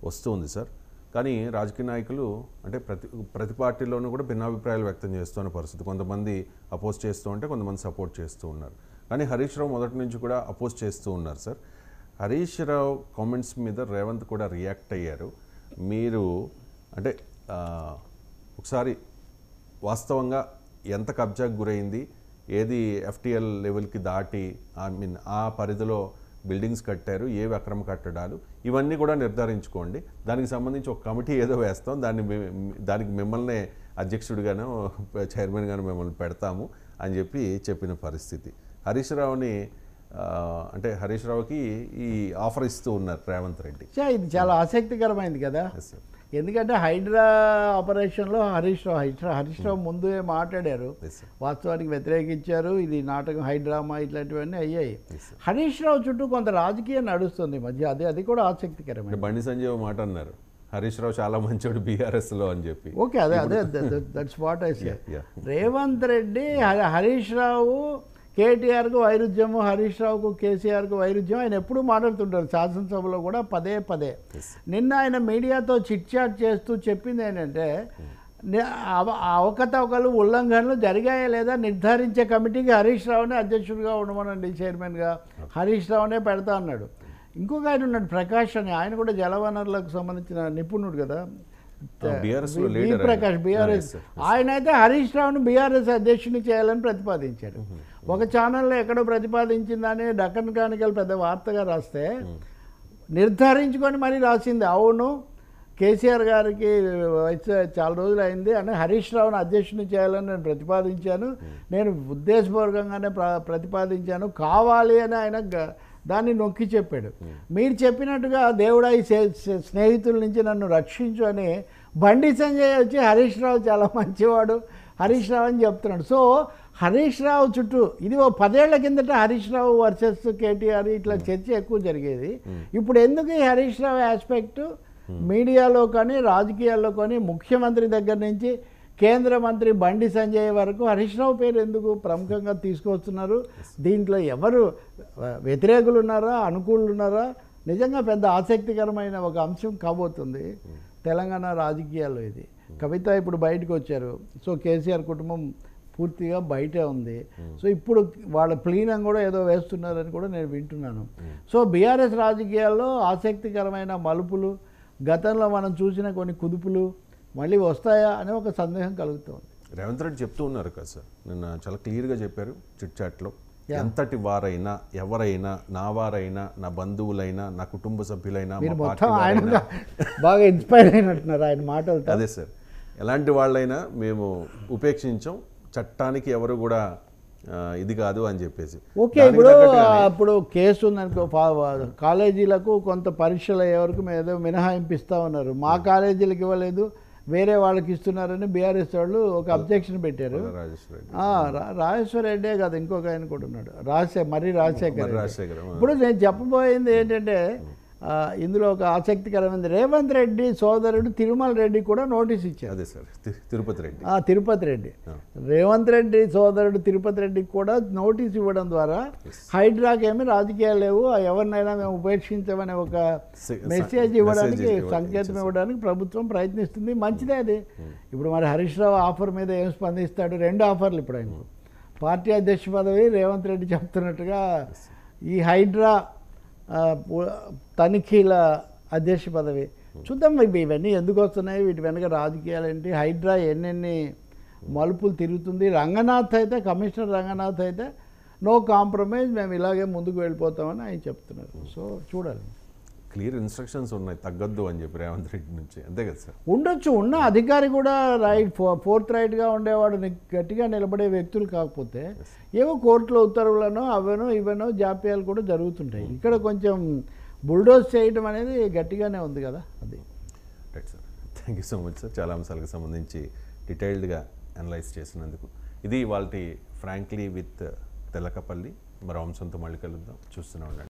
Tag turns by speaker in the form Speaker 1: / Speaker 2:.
Speaker 1: వస్తూ ఉంది సార్. కానీ రాజకీయ నాయకులు అంటే ప్రతి పార్టీలోనూ కూడా భిన్నాభిప్రాయాలు వ్యక్తం చేస్తున్న పరిస్థితి. కొంతమంది అపోజ్ చేస్తూ ఉంటే కొంతమంది సపోర్ట్ చేస్తూ ఉన్నారు. కానీ హరీష్ రావు మొదటి నుంచి కూడా అపోజ్ చేస్తూ ఉన్నారు సార్. హరీష్ రావు కామెంట్స్ మీద రేవంత్ కూడా రియాక్ట్ అయ్యారు. మీరు అంటే ఒకసారి వాస్తవంగా ఎంత కబ్జాకు గురైంది, ఏది ఎఫ్టీఎల్ లెవెల్కి దాటి ఆ పరిధిలో బిల్డింగ్స్ కట్టారు, ఏవి అక్రమ కట్టడాలు, ఇవన్నీ కూడా నిర్ధారించుకోండి. దానికి సంబంధించి ఒక కమిటీ ఏదో వేస్తాం, దానికి మిమ్మల్ని అధ్యక్షుడిగానో చైర్మన్గానో మిమ్మల్ని పెడతాము అని చెప్పిన పరిస్థితి. హరీష్ రావుని అంటే హరీష్ రావుకి ఈ ఆఫర్ ఇస్తూ ఉన్నారు రేవంత్ రెడ్డి.
Speaker 2: ఇది చాలా ఆసక్తికరమైంది కదా. ఎందుకంటే హైడ్రా ఆపరేషన్లో హరీష్ రావు ముందే మాట్లాడారు, వాస్తవానికి వ్యతిరేకించారు. ఇది నాటకం, హైడ్రామా ఇట్లాంటివన్నీ అయ్యాయి. హరీష్ రావు చుట్టూ కొంత రాజకీయం నడుస్తుంది మధ్య, అది కూడా ఆసక్తికరమైన.
Speaker 1: బండి సంజయ్ మాట అన్నారు, హరీష్ రావు చాలా మంచోడు బీఆర్ఎస్లో అని చెప్పి.
Speaker 2: ఓకే, అదే that's what I say. Revanth Reddy Harish Rao కేటీఆర్కు వైరుధ్యము, హరీష్ రావుకు కేసీఆర్కు వైరుధ్యం ఆయన ఎప్పుడూ మాట్లాడుతుంటారు శాసనసభలో కూడా పదే. నిన్న ఆయన మీడియాతో చిట్ చాట్ చేస్తూ చెప్పింది ఏంటంటే, అవకతవకలు ఉల్లంఘనలు జరిగాయా లేదా నిర్ధారించే కమిటీకి హరీష్ రావునే అధ్యక్షుడిగా ఉండమనండి, చైర్మన్గా హరీష్ రావునే పెడతా అన్నాడు. ఇంకొక ఆయన ఉన్నాడు ప్రకాష్ అని, ఆయన కూడా జలవనరులకు సంబంధించిన నిపుణుడు కదా, ప్రకాష్ బీఆర్ఎస్. ఆయన అయితే హరీష్ రావును బీఆర్ఎస్ అధ్యక్షుని చేయాలని ప్రతిపాదించాడు. ఒక ఛానల్లో ఎక్కడో ప్రతిపాదించిందని డక్కన్ క్రానికల్ పెద్ద వార్తగా రాస్తే నిర్ధారించుకొని మరీ రాసింది, అవును కేసీఆర్ గారికి వయసు చాలా రోజులు అయింది అని హరీష్ రావును అధ్యక్షుని చేయాలని నేను ప్రతిపాదించాను, నేను ఉద్దేశపూర్వకంగానే ప్రతిపాదించాను, కావాలి అని ఆయన దాన్ని నొక్కి చెప్పాడు. మీరు చెప్పినట్టుగా దేవుడా ఈ స్నేహితుల నుంచి నన్ను రక్షించు అని బండి సంజయ్ వచ్చి హరీష్ రావు చాలా మంచివాడు హరీష్ రావు అని చెప్తున్నాడు. సో హరీష్ రావు చుట్టూ ఇది 10 ఏళ్ల కిందట హరీష్ రావు వర్సెస్ కేటీఆర్ ఇట్లా చర్చ ఎక్కువ జరిగేది. ఇప్పుడు ఎందుకు ఈ హరీష్ రావు ఆస్పెక్ట్ మీడియాలో కానీ రాజకీయాల్లో కానీ ముఖ్యమంత్రి దగ్గర నుంచి కేంద్ర మంత్రి బండి సంజయ్ వరకు హరీష్ రావు పేరు ఎందుకు ప్రముఖంగా తీసుకొస్తున్నారు? దీంట్లో ఎవరు వ్యతిరేకులు ఉన్నారా, అనుకూలులు ఉన్నారా? నిజంగా పెద్ద ఆసక్తికరమైన ఒక అంశం కాబోతుంది తెలంగాణ రాజకీయాల్లో ఇది. కవిత ఇప్పుడు బయటకు వచ్చారు, సో కేసీఆర్ కుటుంబం పూర్తిగా బయటే ఉంది. సో ఇప్పుడు వాళ్ళ ప్లీనం కూడా ఏదో వేస్తున్నారని కూడా నేను వింటున్నాను. సో బీఆర్ఎస్ రాజకీయాల్లో ఆసక్తికరమైన మలుపులు, గతంలో మనం చూసిన కొన్ని కుదుపులు మళ్ళీ వస్తాయా అనే ఒక సందేహం కలుగుతుంది.
Speaker 1: రేవంత్ రెడ్డి చెప్తూ ఉన్నారు కదా సార్, నిన్న చాలా క్లియర్గా చెప్పారు చిట్ చాట్లో, ఎంతటి వారైనా ఎవరైనా, నా వారైనా, నా బంధువులైనా, నా కుటుంబ సభ్యులైనా,
Speaker 2: బాగా ఇన్స్పైర్ అయినట్టున్నారు ఆయన మాటలు.
Speaker 1: అదే సార్, ఎలాంటి వాళ్ళైనా మేము ఉపేక్షించాం, చట్టానికి ఎవరు కూడా ఇది కాదు అని చెప్పేసి.
Speaker 2: ఓకే, ఇప్పుడు కేసు ఉందనుకో, కాలేజీలకు కొంత పరీక్షలు అయ్యే వరకు మేము ఏదో మినహాయింపు ఇస్తా ఉన్నారు, మా కాలేజీలకు ఇవ్వలేదు వేరే వాళ్ళకి ఇస్తున్నారని బీఆర్ఎస్ వాళ్ళు ఒక అబ్జెక్షన్ పెట్టారు. రాజేశ్వర రెడ్డే కాదు, ఇంకొక ఆయన కూడా ఉన్నాడు, రాజశేఖర్. ఇప్పుడు నేను చెప్పబోయింది ఏంటంటే, ఇందులో ఒక ఆసక్తికరమైనది, రేవంత్ రెడ్డి సోదరుడు తిరుమల రెడ్డి కూడా నోటీస్ ఇచ్చారు.
Speaker 1: అదే సార్, తిరుపతి
Speaker 2: రెడ్డి రేవంత్ రెడ్డి సోదరుడు తిరుపతి రెడ్డికి కూడా నోటీస్ ఇవ్వడం ద్వారా హైడ్రాకి ఏమి రాజకీయాలు లేవు, ఎవరినైనా మేము ఉపేక్షించమనే ఒక మెసేజ్ ఇవ్వడానికి, సంకేతం ఇవ్వడానికి ప్రభుత్వం ప్రయత్నిస్తుంది. మంచిదే అది. ఇప్పుడు మరి హరీష్ రావు ఆఫర్ మీద ఏం స్పందిస్తాడు? 2 ఆఫర్లు ఇప్పుడు ఆయనకు, పార్టీ అధ్యక్ష పదవి, రేవంత్ రెడ్డి చెప్తున్నట్టుగా ఈ హైడ్రా తనిఖీల అధ్యక్ష పదవి. చూద్దాం ఇవన్నీ ఎందుకు వస్తున్నాయి, వీటి వెనక రాజకీయాలు ఏంటి, హైడ్రా ఎన్నెన్ని మలుపులు తిరుగుతుంది. రంగనాథ్ అయితే, కమిషనర్ రంగనాథ్ అయితే నో కాంప్రమైజ్, మేము ఇలాగే ముందుకు వెళ్ళిపోతామని ఆయన చెప్తున్నారు. సో చూడాలి.
Speaker 1: క్లియర్ ఇన్స్ట్రక్షన్స్ ఉన్నాయి, తగ్గద్దు అని చెప్పి రేవంత్ రెడ్డి నుంచి, అంతే కదా సార్?
Speaker 2: ఉండొచ్చు, ఉన్న అధికారి కూడా ఫోర్త్ రైట్గా ఉండేవాడు, గట్టిగా నిలబడే వ్యక్తులు కాకపోతే ఏవో కోర్టులో ఉత్తర్వులను అవనో ఇవనో జాప్యాలు కూడా జరుగుతుంటాయి. ఇక్కడ కొంచెం బుల్డోజ్ చేయడం అనేది గట్టిగానే ఉంది కదా, అది.
Speaker 1: Right sir, thank you so much sir, చాలా అంశాలకు సంబంధించి డీటెయిల్డ్గా అనలైజ్ చేసినందుకు. ఇది ఇవాల్టి ఫ్రాంక్లీ విత్ తెలకపల్లి. మరో అంశంతో మళ్ళీ కలుద్దాం, చూస్తూనే ఉండండి.